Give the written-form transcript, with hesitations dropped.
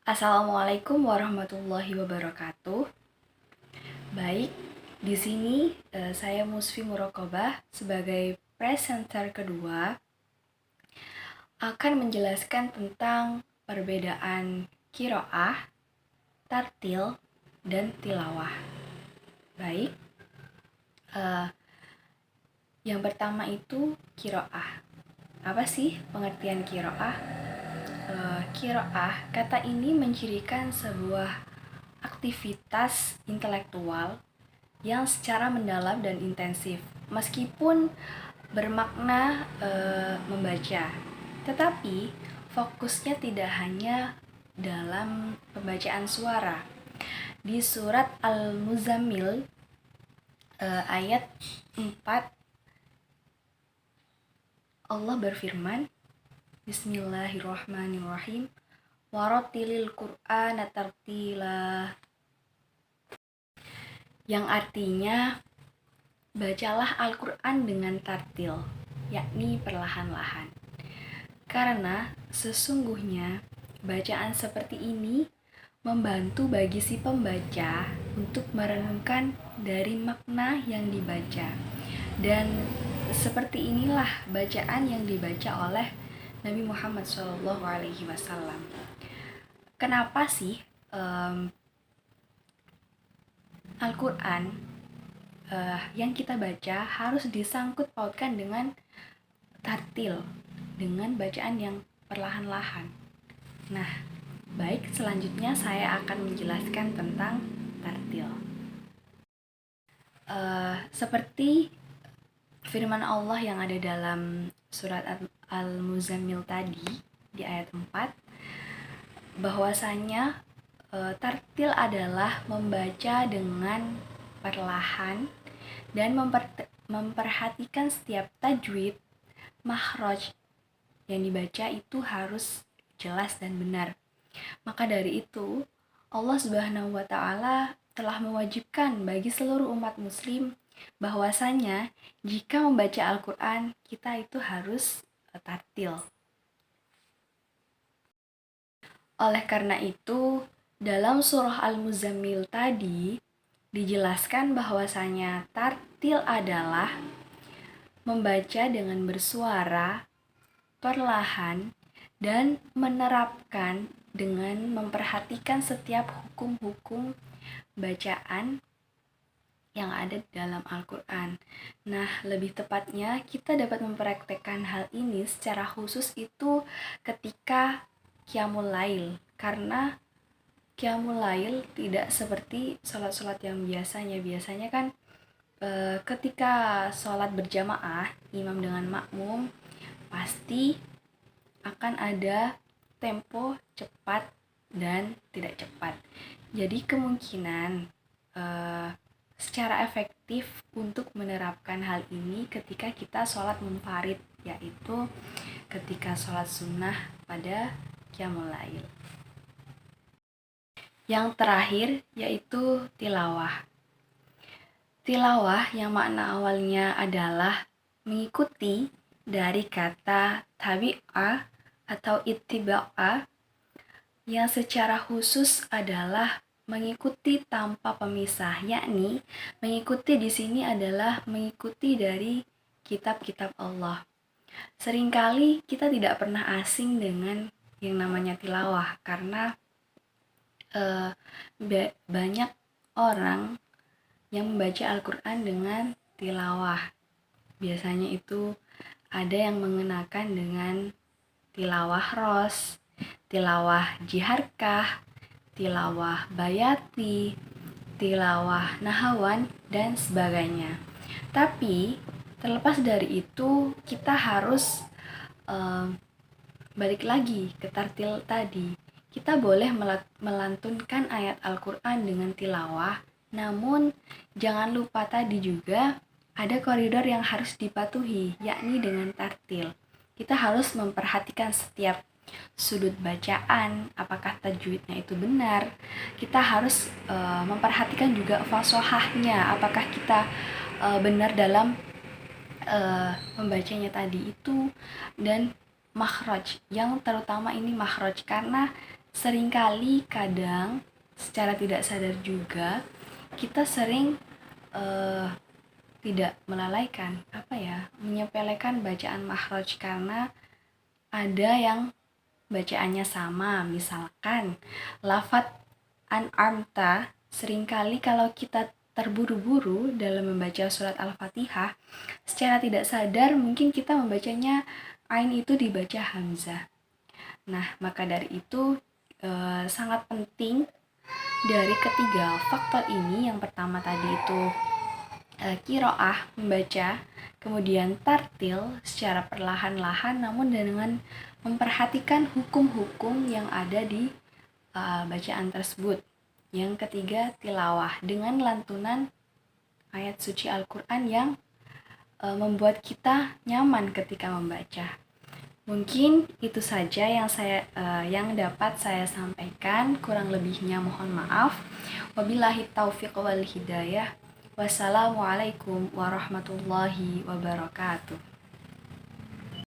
Assalamualaikum warahmatullahi wabarakatuh. Baik, di sini saya Musfi Muraqabah sebagai presenter kedua akan menjelaskan tentang perbedaan qiraah, tartil, dan tilawah. Baik, yang pertama itu qiraah. Apa sih pengertian qiraah? Qiraah, kata ini mencirikan sebuah aktivitas intelektual yang secara mendalam dan intensif, meskipun bermakna membaca, tetapi fokusnya tidak hanya dalam pembacaan suara. Di surat Al-Muzammil ayat 4 Allah berfirman, Bismillahirrahmanirrahim, Warattilil Qur'ana tartila, yang artinya bacalah Al-Quran dengan tartil, yakni perlahan-lahan. Karena sesungguhnya bacaan seperti ini membantu bagi si pembaca untuk merenungkan dari makna yang dibaca. Dan seperti inilah bacaan yang dibaca oleh Nabi Muhammad SAW. Kenapa sih Al-Quran yang kita baca harus disangkut pautkan dengan tartil, dengan bacaan yang perlahan-lahan? Nah, baik, selanjutnya saya akan menjelaskan tentang tartil. Seperti firman Allah yang ada dalam surat Al-Muzammil tadi di ayat 4, bahwasanya tartil adalah membaca dengan perlahan dan memperhatikan setiap tajwid, makhraj yang dibaca itu harus jelas dan benar. Maka dari itu, Allah Subhanahu wa taala telah mewajibkan bagi seluruh umat muslim bahwasanya jika membaca Al-Qur'an kita itu harus tartil. Oleh karena itu, dalam surah Al-Muzammil tadi dijelaskan bahwasanya tartil adalah membaca dengan bersuara, perlahan, dan menerapkan dengan memperhatikan setiap hukum-hukum bacaan yang ada dalam Al-Quran. Nah, lebih tepatnya kita dapat mempraktekkan hal ini secara khusus itu ketika Qiyamul Lail, karena Qiyamul Lail tidak seperti sholat-sholat yang biasanya kan ketika sholat berjamaah imam dengan makmum pasti akan ada tempo cepat dan tidak cepat. Jadi kemungkinan secara efektif untuk menerapkan hal ini ketika kita sholat munfarid, yaitu ketika sholat sunnah pada Qiyamul Lail. Yang terakhir yaitu tilawah. Tilawah yang makna awalnya adalah mengikuti dari kata tabi'ah atau ittiba'ah, yang secara khusus adalah mengikuti tanpa pemisah, yakni mengikuti di sini adalah mengikuti dari kitab-kitab Allah. Seringkali kita tidak pernah asing dengan yang namanya tilawah karena banyak orang yang membaca Al-Quran dengan tilawah. Biasanya itu ada yang mengenakan dengan tilawah ros, tilawah jiharkah, tilawah bayati, tilawah nahawan, dan sebagainya. Tapi terlepas dari itu, kita harus balik lagi ke tartil tadi. Kita boleh melantunkan ayat Al-Quran dengan tilawah, namun jangan lupa tadi juga ada koridor yang harus dipatuhi, yakni dengan tartil. Kita harus memperhatikan setiap sudut bacaan, apakah tajwidnya itu benar. Kita harus memperhatikan juga fashohahnya, apakah kita benar dalam membacanya tadi itu, dan makhraj, yang terutama ini makhraj, karena seringkali kadang secara tidak sadar juga kita sering tidak melalaikan, menyepelekan bacaan makhraj karena ada yang bacaannya sama. Misalkan lafadz an'amta, seringkali kalau kita terburu-buru dalam membaca surat Al-Fatihah, secara tidak sadar mungkin kita membacanya ain itu dibaca hamzah. Nah, maka dari itu sangat penting dari ketiga faktor ini. Yang pertama tadi itu qiraah, membaca, kemudian tartil secara perlahan-lahan namun dengan memperhatikan hukum-hukum yang ada di bacaan tersebut. Yang ketiga tilawah, dengan lantunan ayat suci Al-Quran yang membuat kita nyaman ketika membaca. Mungkin itu saja yang dapat saya sampaikan. Kurang lebihnya mohon maaf. Wabillahi taufiq wal hidayah. Wassalamualaikum warahmatullahi wabarakatuh.